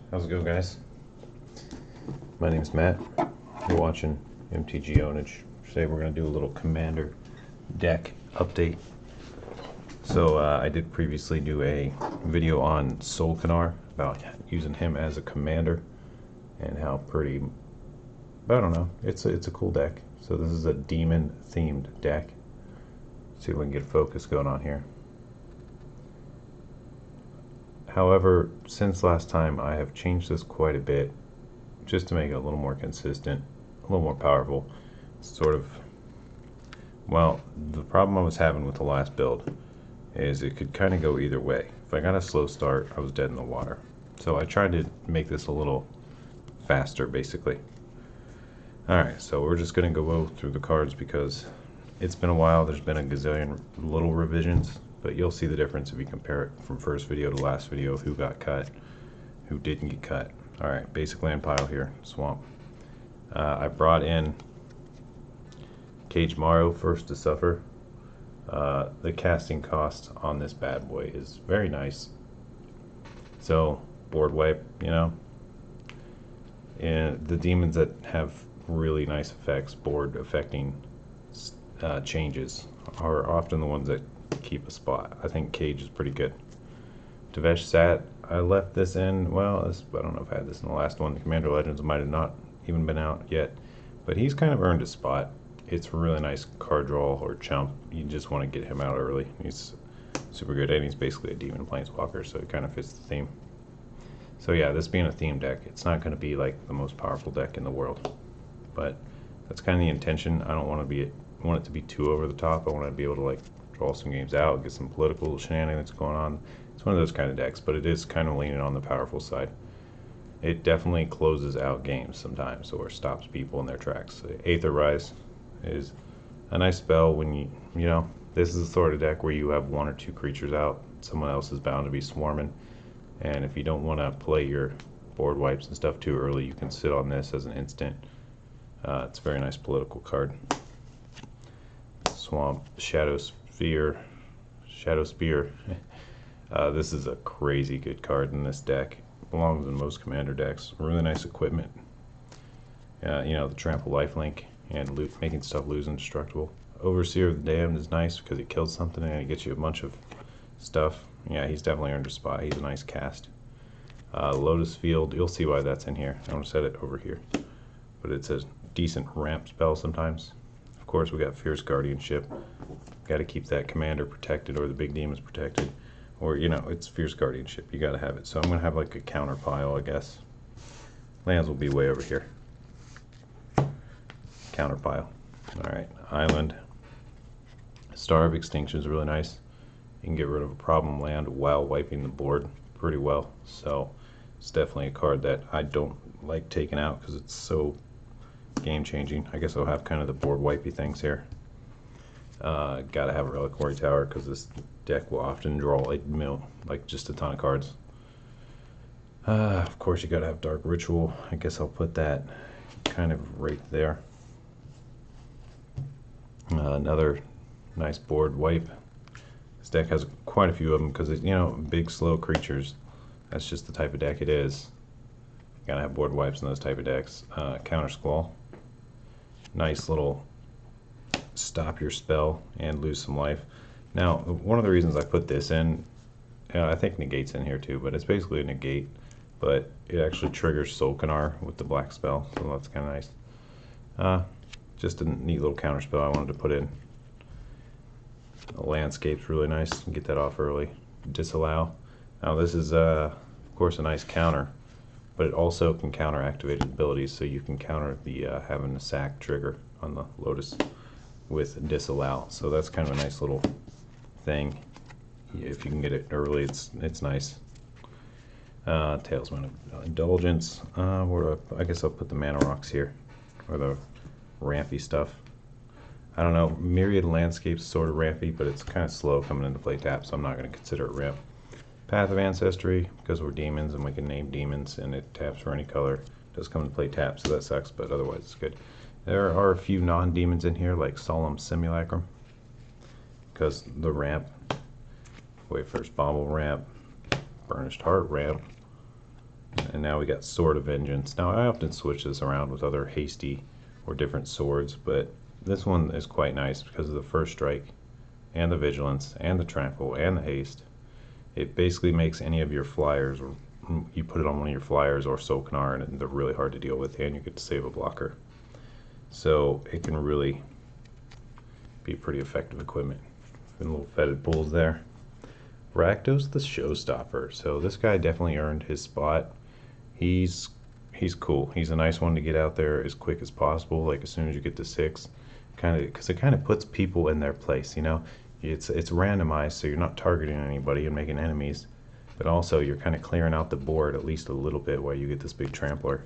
How's it going, guys? My name's Matt. You're watching MTG Ownage. Today we're going to do a little commander deck update. So I did previously do a video on Solkanar about using him as a commander and how pretty, I don't know, it's a cool deck. So this is a demon themed deck. See if we can get focus going on here. However, since last time I have changed this quite a bit just to make it a little more consistent, a little more powerful. Sort of, well, the problem I was having with the last build is it could kind of go either way. If I got a slow start, I was dead in the water. So I tried to make this a little faster, basically. Alright, so we're just going to go through the cards because it's been a while. There's been a gazillion little revisions, but you'll see the difference if you compare it from first video to last video of who got cut, who didn't get cut. Alright, basic land pile here, Swamp. I brought in Cage Mario first to suffer. The casting cost on this bad boy is very nice. So, board wipe, you know. And the demons that have really nice effects, board affecting changes, are often the ones that keep a spot. I think Cage is pretty good. Devesh Sat, I left this in, well, I don't know if I had this in the last one. The Commander Legends might have not even been out yet, but he's kind of earned a spot. It's a really nice card draw or chump. You just want to get him out early. He's super good, and he's basically a demon planeswalker, so it kind of fits the theme. So yeah, this being a theme deck, it's not going to be like the most powerful deck in the world, but that's kind of the intention. I don't want it to be too over the top. I want to be able to like draw some games out, get some political shenanigans going on. It's one of those kind of decks, but it is kind of leaning on the powerful side. It definitely closes out games sometimes, or stops people in their tracks. Aether Rise is a nice spell when you know, this is the sort of deck where you have one or two creatures out, someone else is bound to be swarming, and if you don't want to play your board wipes and stuff too early, you can sit on this as an instant. It's a very nice political card. Swamp, Shadow Spear. This is a crazy good card in this deck. Belongs in most commander decks. Really nice equipment. You know, the trample lifelink and making stuff lose indestructible. Overseer of the Damned is nice because he kills something and he gets you a bunch of stuff. Yeah, he's definitely earned a spot. He's a nice cast. Lotus Field, you'll see why that's in here. I'm going to set it over here. But it's a decent ramp spell sometimes. Of course, we got Fierce Guardianship. Got to keep that commander protected or the big demons protected. Or, you know, it's Fierce Guardianship. You got to have it. So I'm going to have like a counter pile, I guess. Lands will be way over here. Counter pile. Alright, Island. Star of Extinction is really nice. You can get rid of a problem land while wiping the board pretty well. So it's definitely a card that I don't like taking out because it's so game changing. I guess I'll have kind of the board wipey things here. Gotta have a Reliquary Tower because this deck will often draw like just a ton of cards. Of course, you gotta have Dark Ritual. I guess I'll put that kind of right there. Another nice board wipe. This deck has quite a few of them because, you know, big slow creatures. That's just the type of deck it is. You gotta have board wipes in those type of decks. Counter Squall. Nice little stop your spell and lose some life. Now, one of the reasons I put this in, I think Negate's in here too, but it's basically a negate, but it actually triggers Solkanar with the black spell, so that's kind of nice. Just a neat little counter spell I wanted to put in. The Landscape's really nice. Get that off early. Disallow. Now this is, of course, a nice counter, but it also can counter activated abilities, so you can counter the having a sack trigger on the Lotus with Disallow. So that's kind of a nice little thing. If you can get it early, it's nice. Talisman of Indulgence. I guess I'll put the Mana Rocks here, or the rampy stuff. I don't know, Myriad Landscape's sort of rampy, but it's kind of slow coming into play tap, so I'm not going to consider it ramp. Path of Ancestry, because we're demons and we can name demons and it taps for any color. It does come into play tap, so that sucks, but otherwise it's good. There are a few non-demons in here, like Solemn Simulacrum, because the ramp, Wayfarer's Bauble ramp, Burnished Heart ramp, And now we got Sword of Vengeance. Now I often switch this around with other hasty or different swords, but this one is quite nice because of the first strike and the vigilance and the trample and the haste. It basically makes any of your flyers, or you put it on one of your flyers or Solkanar, and they're really hard to deal with, and you get to save a blocker. So it can really be pretty effective equipment. And little fetid pulls there. Rakdos the Showstopper. So this guy definitely earned his spot. He's cool. He's a nice one to get out there as quick as possible, like as soon as you get to 6, kind of, because it kind of puts people in their place, you know. It's randomized, so you're not targeting anybody and making enemies, but also you're kind of clearing out the board at least a little bit while you get this big trampler.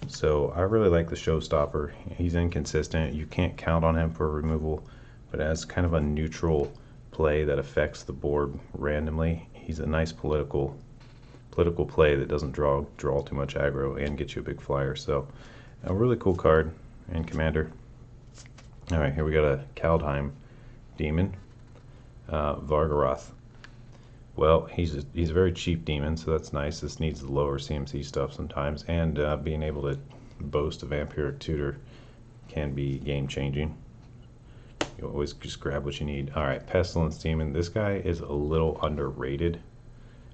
So I really like the Showstopper. He's inconsistent. You can't count on him for removal, but as kind of a neutral play that affects the board randomly, he's a nice political play that doesn't draw too much aggro and get you a big flyer. So a really cool card and commander. All right, here we got a Kaldheim demon, Vargaroth. Well, he's a very cheap demon, so that's nice. This needs the lower CMC stuff sometimes, and being able to boast a Vampiric Tutor can be game changing. You always just grab what you need. All right, Pestilence Demon. This guy is a little underrated.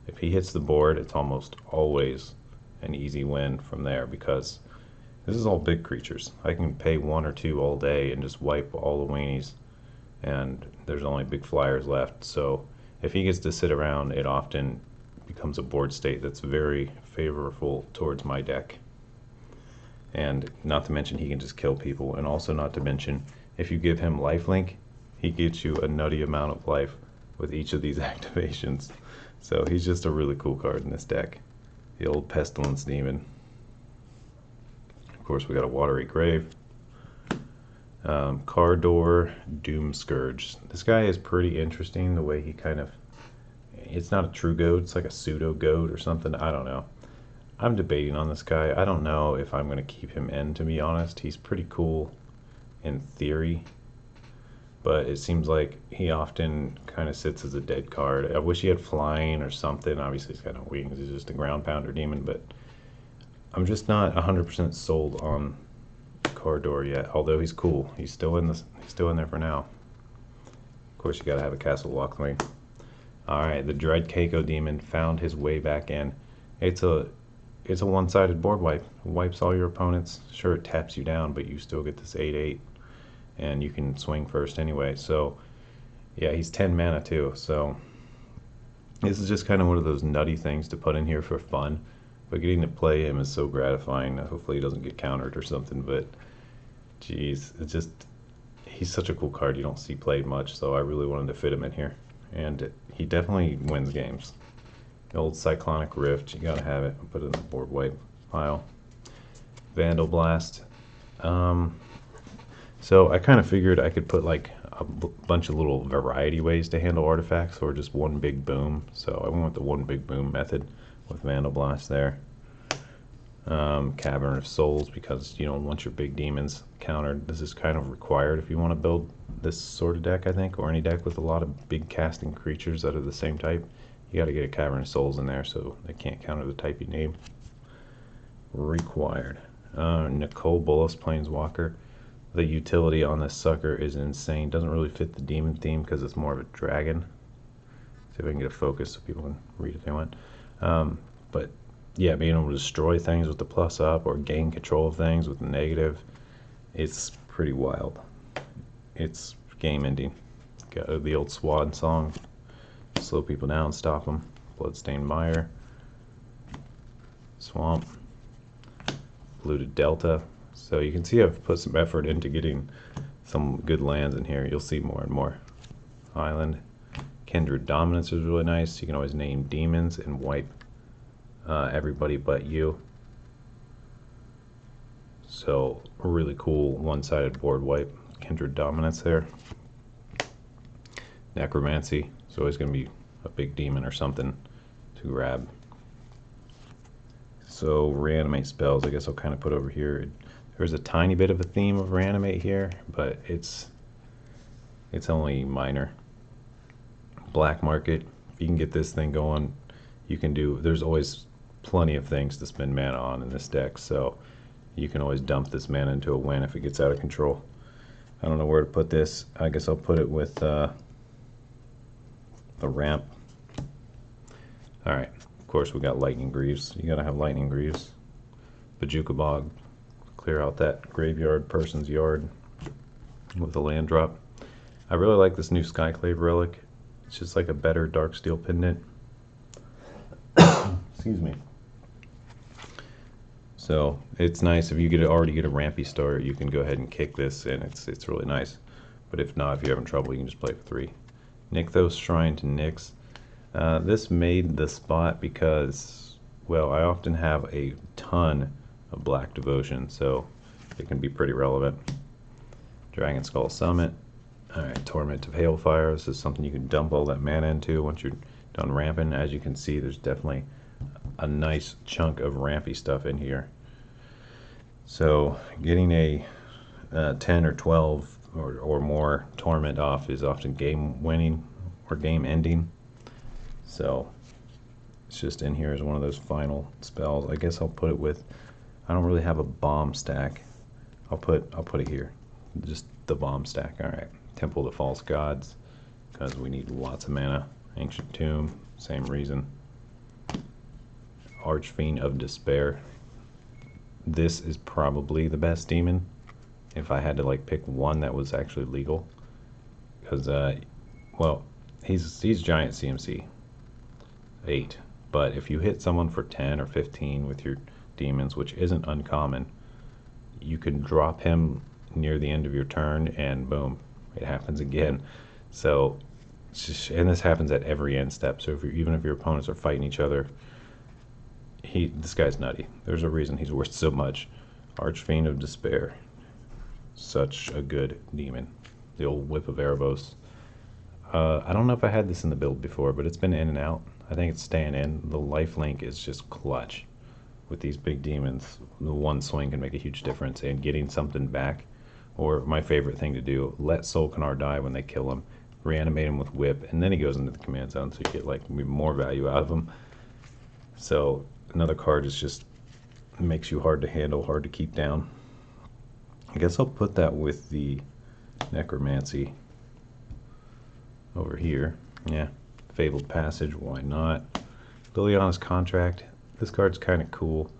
If he hits the board, it's almost always an easy win from there, because this is all big creatures. I can pay 1 or 2 all day and just wipe all the weenies, and there's only big flyers left. So if he gets to sit around, it often becomes a board state that's very favorable towards my deck. And not to mention he can just kill people, and also not to mention if you give him lifelink, he gets you a nutty amount of life with each of these activations. So he's just a really cool card in this deck. The old Pestilence Demon. Of course, we got a Watery Grave. Cardor Doom Scourge. This guy is pretty interesting, the way he kind of, it's not a true goat, it's like a pseudo goat or something. I don't know. I'm debating on this guy. I don't know if I'm going to keep him in, to be honest. He's pretty cool in theory, but it seems like he often kind of sits as a dead card. I wish he had flying or something. Obviously he's got no wings, he's just a ground pounder demon, but I'm just not 100% sold on Cardor yet, although he's cool. He's still in there for now. Of course, you gotta have a Castle Lockthwaite. Alright, the Dread Keiko Demon found his way back in. It's a one-sided board wipe. It wipes all your opponents. Sure, it taps you down, but you still get this 8/8, and you can swing first anyway. So yeah, he's 10 mana too, so this is just kind of one of those nutty things to put in here for fun, but getting to play him is so gratifying. Hopefully he doesn't get countered or something, but geez, it's just, he's such a cool card you don't see played much, so I really wanted to fit him in here, and he definitely wins games. The old Cyclonic Rift, you gotta have it. I'll put it in the board wipe pile. Vandal Blast. So I kind of figured I could put like a bunch of little variety ways to handle artifacts, or just one big boom. So I went with the one big boom method with Vandal Blast there. Cavern of Souls, because you don't want your big demons countered. This is kind of required if you want to build this sort of deck, I think, or any deck with a lot of big casting creatures that are the same type. You got to get a Cavern of Souls in there so they can't counter the type you name. Required. Nicole Bolas Planeswalker. The utility on this sucker is insane. Doesn't really fit the demon theme because it's more of a dragon. See if I can get a focus so people can read if they want. But yeah, being able to destroy things with the plus up or gain control of things with the negative, it's pretty wild. It's game ending. Got the old Swan song. Slow people down, stop them. Bloodstained Mire. Swamp. Polluted Delta. So you can see I've put some effort into getting some good lands in here. You'll see more and more. Island. Kindred Dominance is really nice. You can always name demons and wipe everybody but you. So a really cool one-sided board wipe. Kindred Dominance there. Necromancy. It's always going to be a big demon or something to grab. So reanimate spells, I guess I'll kind of put over here. There's a tiny bit of a theme of reanimate here, but it's only minor. Black market. If you can get this thing going, you can do. There's always plenty of things to spend mana on in this deck, so you can always dump this mana into a win if it gets out of control. I don't know where to put this. I guess I'll put it with the ramp. Alright, of course we got Lightning Greaves. You gotta have Lightning Greaves. Bajuka Bog. Clear out that graveyard person's yard with a land drop. I really like this new Skyclave Relic. It's just like a better Darksteel Pendant. Excuse me. So it's nice if you already get a rampy start, you can go ahead and kick this, and it's really nice. But if not, if you're having trouble, you can just play for 3. Nykthos Shrine to Nyx. This made the spot because, well, I often have a ton of Black Devotion, so it can be pretty relevant. Dragon Skull Summit. Alright, Torment of Hailfire. This is something you can dump all that mana into once you're done ramping. As you can see, there's definitely a nice chunk of rampy stuff in here. So getting a 10 or 12 or more Torment off is often game winning or game ending. So it's just in here as one of those final spells. I guess I'll put it with, I don't really have a bomb stack. I'll put it here. Just the bomb stack. Alright. Temple of the False Gods, because we need lots of mana. Ancient Tomb, same reason. Archfiend of Despair. This is probably the best demon if I had to like pick one that was actually legal, because well, he's giant CMC 8, but if you hit someone for 10 or 15 with your demons, which isn't uncommon, you can drop him near the end of your turn and boom, it happens again. So and this happens at every end step, so even if your opponents are fighting each other, this guy's nutty. There's a reason he's worth so much. Archfiend of Despair, such a good demon. The old Whip of Erebos. I don't know if I had this in the build before, but it's been in and out. I think it's staying in. The lifelink is just clutch with these big demons. The one swing can make a huge difference, and getting something back, or my favorite thing to do, let Solkanar die when they kill him, reanimate him with Whip, and then he goes into the command zone, so you get like more value out of him. So another card is just makes you hard to handle, hard to keep down. I guess I'll put that with the Necromancy over here. Yeah, Fabled Passage, why not? Liliana's Contract. This card's kind of cool.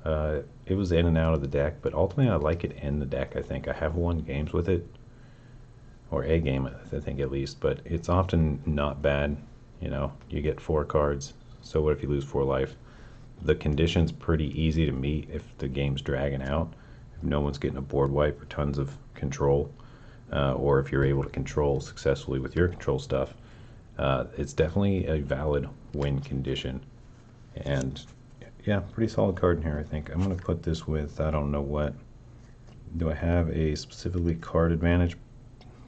It was in and out of the deck, but ultimately I like it in the deck. I think I have won games with it, or a game I think at least, but it's often not bad. You know, you get 4 cards, so what if you lose 4 life? The condition's pretty easy to meet if the game's dragging out, if no one's getting a board wipe or tons of control, or if you're able to control successfully with your control stuff. It's definitely a valid win condition, and yeah, pretty solid card in here. I think I'm going to put this with, I don't know what, do I have a specifically card advantage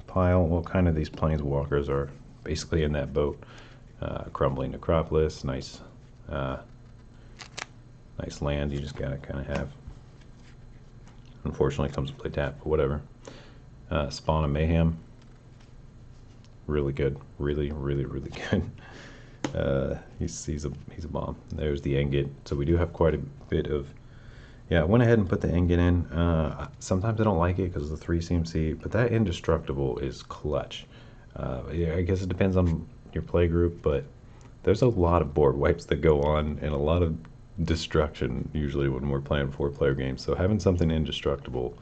pile? Well, kind of these Planeswalkers are basically in that boat. Crumbling Necropolis, nice nice land, you just gotta kind of have. Unfortunately it comes to play tap, but whatever. Spawn of Mayhem, really good, really good. He's a bomb. There's the Engit. So we do have quite a bit of, yeah, I went ahead and put the Engit in. Sometimes I don't like it because of the 3 CMC, but that Indestructible is clutch. Yeah, I guess it depends on your play group, but there's a lot of board wipes that go on and a lot of destruction usually when we're playing 4-player games. So having something indestructible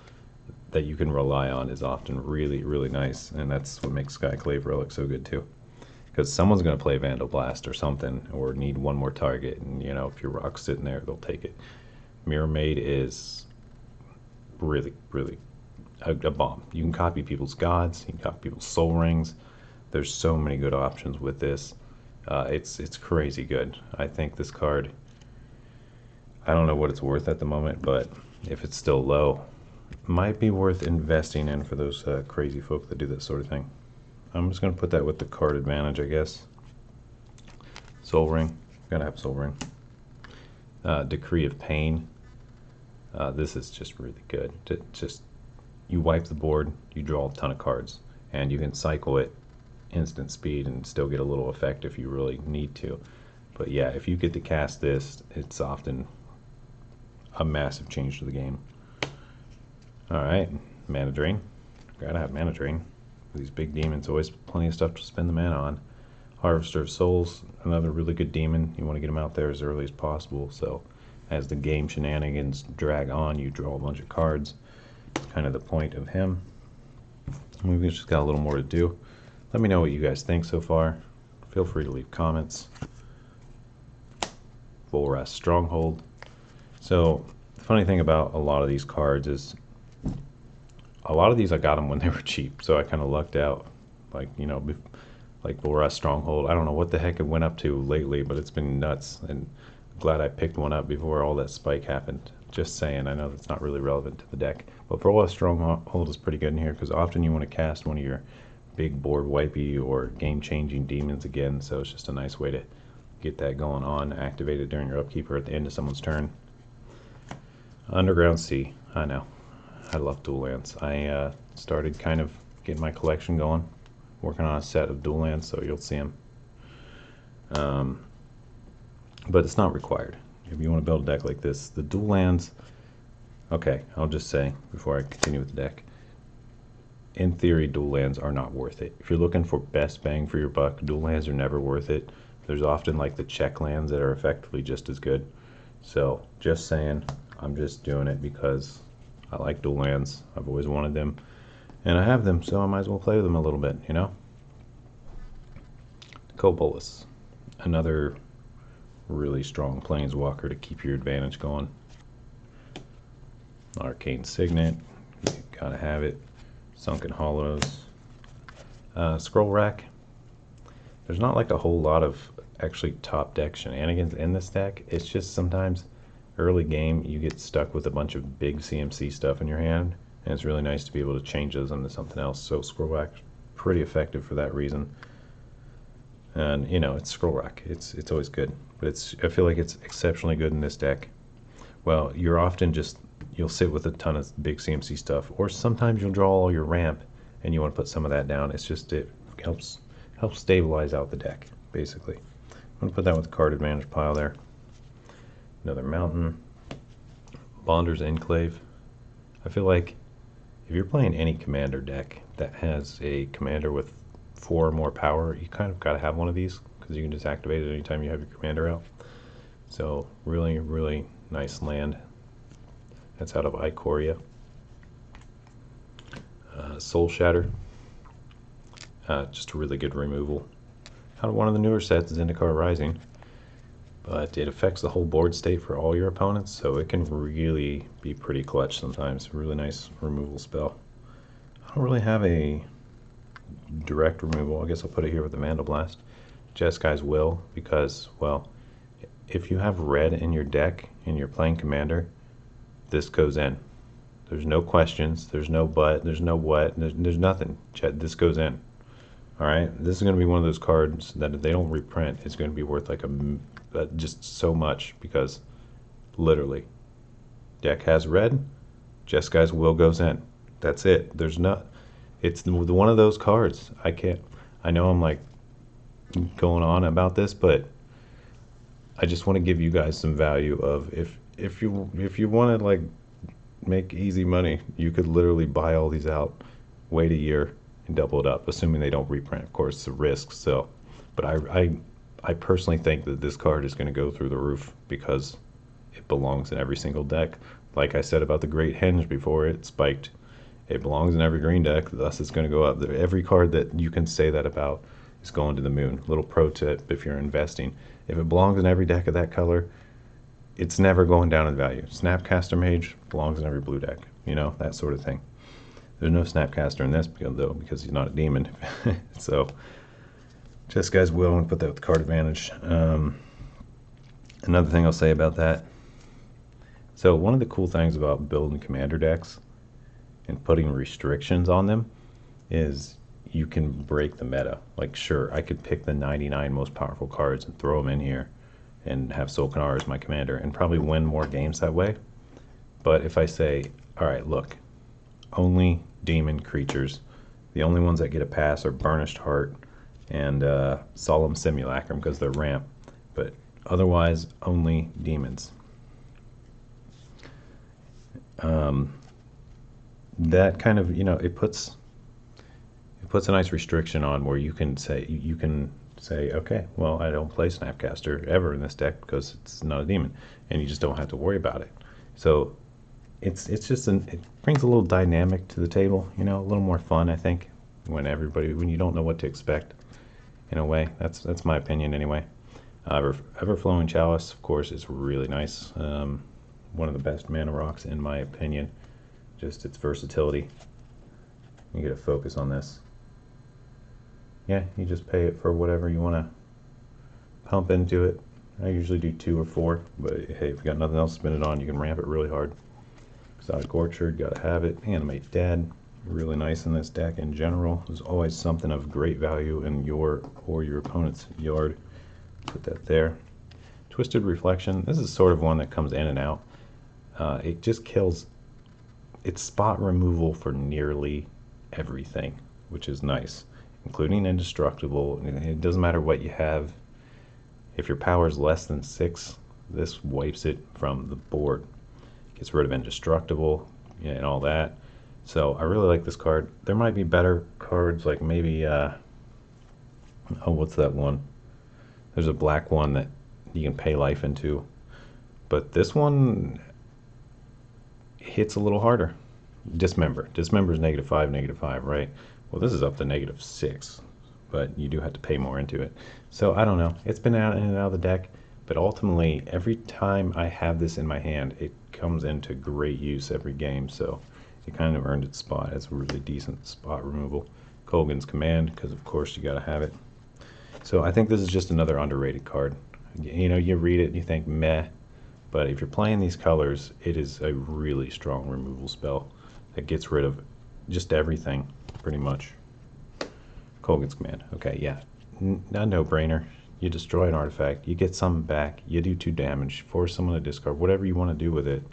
that you can rely on is often really nice, and that's what makes Skyclave Relic so good too. Because someone's going to play Vandal Blast or something, or need one more target, and you know, if your rock's sitting there, they'll take it. Mirror Maid is really a bomb. You can copy people's gods, you can copy people's soul rings. There's so many good options with this. It's crazy good. I think this card, I don't know what it's worth at the moment, but if it's still low, might be worth investing in for those crazy folk that do that sort of thing. I'm just going to put that with the card advantage, I guess. Soul Ring. Gotta have Soul Ring. Decree of Pain. This is just really good. You wipe the board, you draw a ton of cards, and you can cycle it instant speed and still get a little effect if you really need to. But yeah, if you get to cast this, it's often a massive change to the game. Alright, mana drain. Gotta have mana drain. These big demons, always plenty of stuff to spend the mana on. Harvester of Souls, another really good demon. You want to get him out there as early as possible, so as the game shenanigans drag on, you draw a bunch of cards. Kind of the point of him. We've just got a little more to do. Let me know what you guys think so far. Feel free to leave comments. Volrath Stronghold. So the funny thing about a lot of these cards is a lot of these I got them when they were cheap, so I kind of lucked out. Like, you know, like Volrath Stronghold. I don't know what the heck it went up to lately, but it's been nuts, and I'm glad I picked one up before all that spike happened. Just saying, I know that's not really relevant to the deck. But Volrath Stronghold is pretty good in here, because often you want to cast one of your big board wipey or game-changing demons again, so it's just a nice way to get that going on, activate it during your upkeep or at the end of someone's turn. Underground Sea, I know. I love dual lands. I started kind of getting my collection going, working on a set of dual lands, so you'll see them. But it's not required. If you want to build a deck like this, the dual lands, okay, I'll just say before I continue with the deck, in theory, dual lands are not worth it. If you're looking for best bang for your buck, dual lands are never worth it. There's often like the check lands that are effectively just as good. So just saying, I'm just doing it because I like dual lands. I've always wanted them, and I have them, so I might as well play with them a little bit, you know? Kobolas, another really strong planeswalker to keep your advantage going. Arcane Signet, you gotta have it. Sunken Hollows. Scroll Rack. There's not like a whole lot of actually top deck shenanigans in this deck. It's just sometimes early game you get stuck with a bunch of big CMC stuff in your hand, and it's really nice to be able to change those into something else. So Scroll Rack, pretty effective for that reason. And you know, it's Scroll Rack. It's always good, but I feel like it's exceptionally good in this deck. Well, you're often just, you'll sit with a ton of big CMC stuff, or sometimes you'll draw all your ramp and you want to put some of that down. It's just, it helps stabilize out the deck, basically. I'm going to put that with the card advantage pile there. Another mountain. Bonder's Enclave. I feel like if you're playing any commander deck that has a commander with 4 or more power, you kind of got to have one of these, because you can just activate it anytime you have your commander out. So really, really nice land. That's out of Ikoria. Soul Shatter. Just a really good removal. Out of one of the newer sets is Zendikar Rising, but it affects the whole board state for all your opponents, so it can really be pretty clutch sometimes. Really nice removal spell. I don't really have a direct removal. I guess I'll put it here with the Vandal Blast. Jeskai Will, because, well, if you have red in your deck and you're playing commander, this goes in. There's no questions, there's no but, there's no what, there's nothing. This goes in. Alright, this is going to be one of those cards that if they don't reprint, it's going to be worth like just so much, because literally, deck has red, Jeskai Will goes in. That's it. There's not, it's one of those cards. I know I'm like going on about this, but I just want to give you guys some value of if you want to like make easy money, you could literally buy all these out, wait a year, and double it up, assuming they don't reprint. Of course, it's a risk. So, but I personally think that this card is going to go through the roof because it belongs in every single deck. Like I said about the Great Henge before it spiked, it belongs in every green deck. Thus, it's going to go up. Every card that you can say that about is going to the moon. Little pro tip if you're investing: if it belongs in every deck of that color, it's never going down in value. Snapcaster Mage belongs in every blue deck, you know, that sort of thing. There's no Snapcaster in this though, because he's not a demon. So Jeskai Will, and put that with the card advantage. Another thing I'll say about that, so one of the cool things about building commander decks and putting restrictions on them is you can break the meta. Like, sure, I could pick the 99 most powerful cards and throw them in here and have Solkanar as my commander and probably win more games that way. But if I say, all right, look, only demon creatures, the only ones that get a pass are Burnished Heart and Solemn Simulacrum because they're ramp. But Otherwise, only demons. That kind of, it puts a nice restriction on where you can say, okay, well, I don't play Snapcaster ever in this deck because it's not a demon, and you just don't have to worry about it. So it's just it brings a little dynamic to the table, a little more fun, I think, when you don't know what to expect. In a way, that's my opinion anyway. Everflowing Chalice, of course, is really nice. One of the best mana rocks in my opinion. Just its versatility. You get a focus on this. Yeah, you just pay it for whatever you want to pump into it. I usually do 2 or 4, but hey, if you got nothing else to spin it on, you can ramp it really hard. Exotic Orchard, gotta have it. Animate Dead, really nice in this deck in general. There's always something of great value in your or your opponent's yard. Put that there. Twisted Reflection, this is sort of one that comes in and out. It just kills. It's spot removal for nearly everything, which is nice, including indestructible. It doesn't matter what you have. If your power is less than 6, this wipes it from the board. Gets rid of indestructible and all that. So I really like this card. There might be better cards, like maybe what's that one? There's a black one that you can pay life into, but this one hits a little harder. Dismember is -5, right? Well, this is up to -6, but you do have to pay more into it. So I don't know, it's been out in and out of the deck, but ultimately every time I have this in my hand, it comes into great use every game. So it kind of earned its spot as a really decent spot removal. Kolaghan's Command, because of course you got to have it. So I think this is just another underrated card. You read it and you think meh, but if you're playing these colors, it is a really strong removal spell that gets rid of just everything, pretty much. Kolaghan's Command. Okay, yeah, a no-brainer. You destroy an artifact, you get something back, you do 2 damage, force someone to discard, whatever you want to do with it.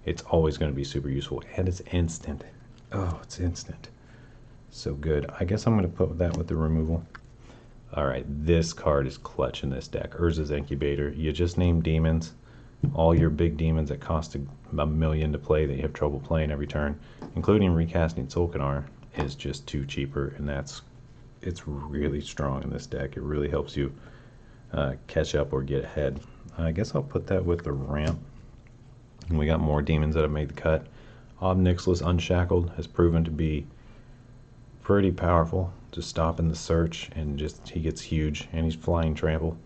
It's always going to be super useful, and it's instant. Oh, it's instant. So good. I guess I'm going to put that with the removal. Alright, this card is clutch in this deck. Urza's Incubator. You just name demons. All your big demons that cost a million to play that you have trouble playing every turn, including recasting Solkanar, is just 2 cheaper, and it's really strong in this deck. It really helps you catch up or get ahead. I guess I'll put that with the ramp. And we got more demons that have made the cut. Ob Nixilis Unshackled has proven to be pretty powerful to stop in the search, and just he gets huge, and he's flying trample.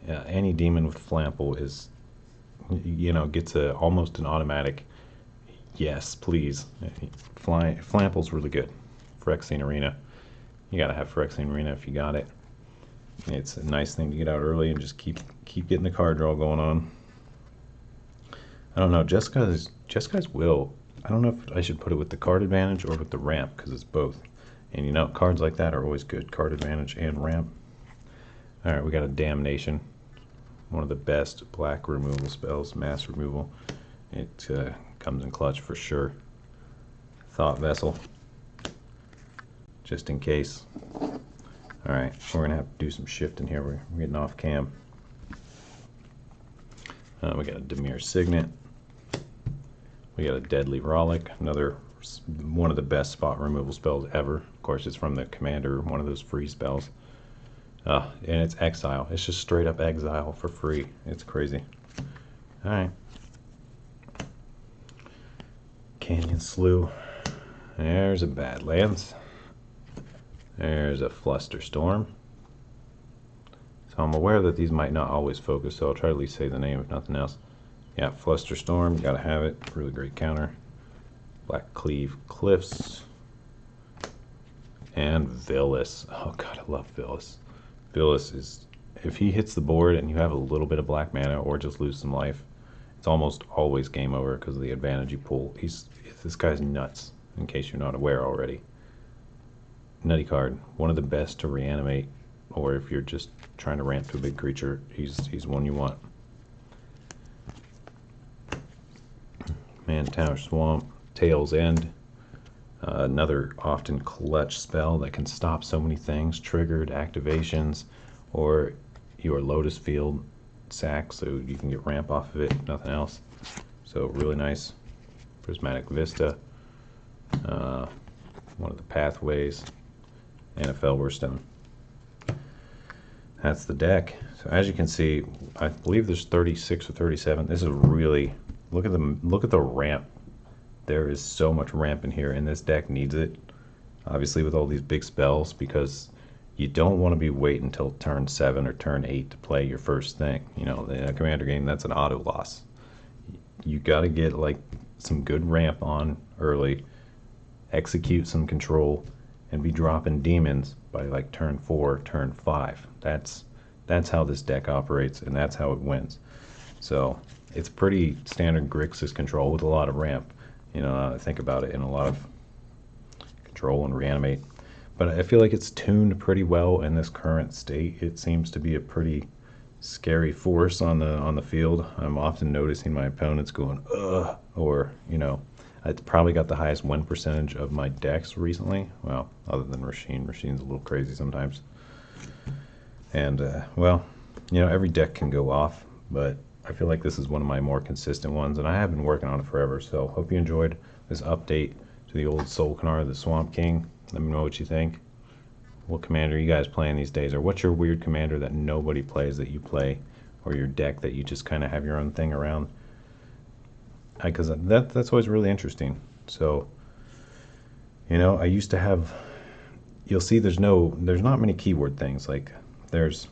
Any demon with Flample is, gets almost an automatic yes, please. Flample's really good. Phyrexian Arena. You gotta have Phyrexian Arena if you got it. It's a nice thing to get out early and just keep getting the card draw going on. I don't know, Jessica's Will. I don't know if I should put it with the card advantage or with the ramp, because it's both. And cards like that are always good. Card advantage and ramp. Alright, we got a Damnation. One of the best black removal spells, mass removal. It comes in clutch for sure. Thought Vessel. Just in case. Alright, we're going to have to do some shifting here. We're getting off cam. We got a Dimir Signet. We got a Deadly Rollick, another one of the best spot removal spells ever. Of course, it's from the commander, one of those free spells. And it's exile. It's just straight up exile for free. It's crazy. Alright. Canyon Slough. There's a Badlands. There's a Flusterstorm. So I'm aware that these might not always focus, so I'll try to at least say the name if nothing else. Yeah, Flusterstorm, gotta have it. Really great counter. Black Cleave Cliffs. And Villas. Oh god, I love Villas. Villas is, if he hits the board and you have a little bit of black mana or just lose some life, it's almost always game over because of the advantage you pull. This guy's nuts, in case you're not aware already. Nutty card. One of the best to reanimate, or if you're just trying to ramp to a big creature, he's one you want. Mantower Swamp, Tail's End, another often clutch spell that can stop so many things, triggered activations, or your Lotus Field sack, so you can get ramp off of it, nothing else. So really nice. Prismatic Vista, one of the pathways, and a Felwar. That's the deck. So as you can see, I believe there's 36 or 37. This is really, look at the ramp. There is so much ramp in here, and this deck needs it. Obviously with all these big spells, because you don't want to be waiting until turn 7 or turn 8 to play your first thing. You know, in a commander game, that's an auto loss. You got to get like some good ramp on early, execute some control, and be dropping demons by like turn 4, turn 5. That's how this deck operates, and that's how it wins. So it's pretty standard Grixis control with a lot of ramp. You know, think about it, in a lot of control and reanimate. But I feel like it's tuned pretty well in this current state. It seems to be a pretty scary force on the field. I'm often noticing my opponents going, ugh, or, you know, I probably got the highest win percentage of my decks recently. Well, other than Rasheen. Rasheen's a little crazy sometimes. And, well, you know, every deck can go off, but I feel like this is one of my more consistent ones, and I have been working on it forever. So hope you enjoyed this update to the old Solkanar, the Swamp King. Let me know what you think. What commander are you guys playing these days? Or what's your weird commander that nobody plays that you play? Or your deck that you just kind of have your own thing around? Because that's always really interesting. So, you know, I used to have... You'll see there's not many keyword things. Like, there's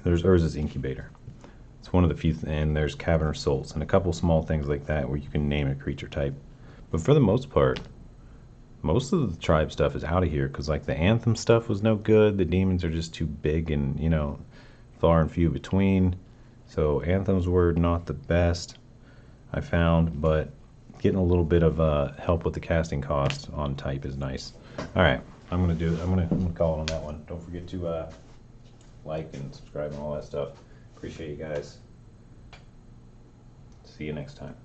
Urza's Incubator. It's one of the few, and there's Cavern Souls, and a couple small things like that where you can name a creature type. But for the most part, most of the tribe stuff is out of here, because like the Anthem stuff was no good. The demons are just too big and, you know, far and few between. So Anthems were not the best, I found, but getting a little bit of help with the casting cost on type is nice. All right, I'm gonna call it on that one. Don't forget to like and subscribe and all that stuff. Appreciate you guys. See you next time.